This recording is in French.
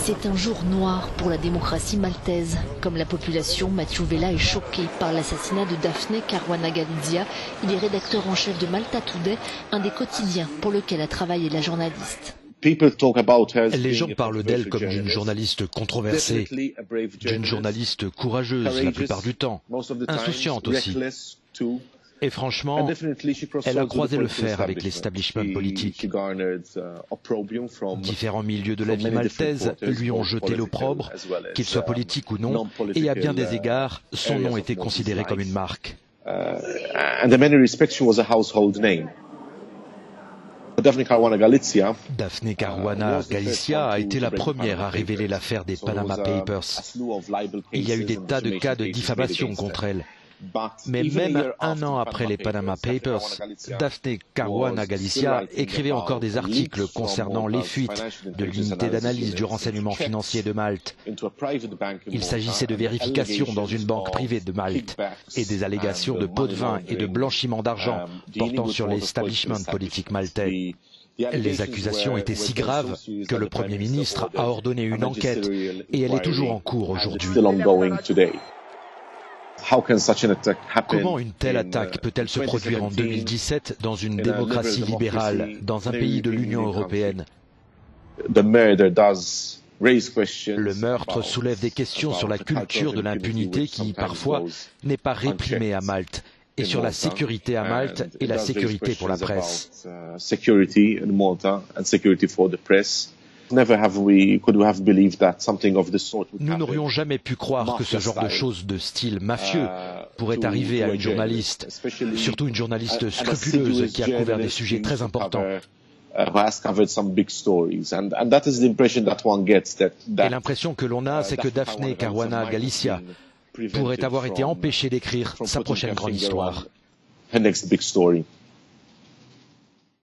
C'est un jour noir pour la démocratie maltaise. Comme la population, Mathieu Vella est choqué par l'assassinat de Daphne Caruana Galizia. Il est rédacteur en chef de Malta Today, un des quotidiens pour lequel a travaillé la journaliste. Les gens parlent d'elle comme d'une journaliste controversée, d'une journaliste courageuse la plupart du temps, insouciante aussi. Et franchement, elle a croisé le fer avec l'establishment politique. Différents milieux de la vie maltaise lui ont jeté l'opprobre, qu'il soit politique ou non, et à bien des égards, son nom était considéré comme une marque. Daphne Caruana Galizia a été la première à révéler l'affaire des Panama Papers. Il y a eu des tas de cas de diffamation contre elle. Mais même un an après les Panama Papers, Daphne Caruana Galizia écrivait encore des articles concernant les fuites de l'unité d'analyse du renseignement financier de Malte. Il s'agissait de vérifications dans une banque privée de Malte et des allégations de pots de vin et de blanchiment d'argent portant sur l'establishment politique maltais. Les accusations étaient si graves que le Premier ministre a ordonné une enquête et elle est toujours en cours aujourd'hui. Comment une telle attaque peut-elle se produire en 2017 dans une démocratie libérale, dans un pays de l'Union européenne? Le meurtre soulève des questions sur la culture de l'impunité qui, parfois, n'est pas réprimée à Malte, et sur la sécurité à Malte et la sécurité pour la presse. Nous n'aurions jamais pu croire que ce genre de choses de style mafieux pourrait arriver à une journaliste, surtout une journaliste scrupuleuse qui a couvert des sujets très importants. Et l'impression que l'on a, c'est que Daphne Caruana Galizia pourrait avoir été empêchée d'écrire sa prochaine grande histoire.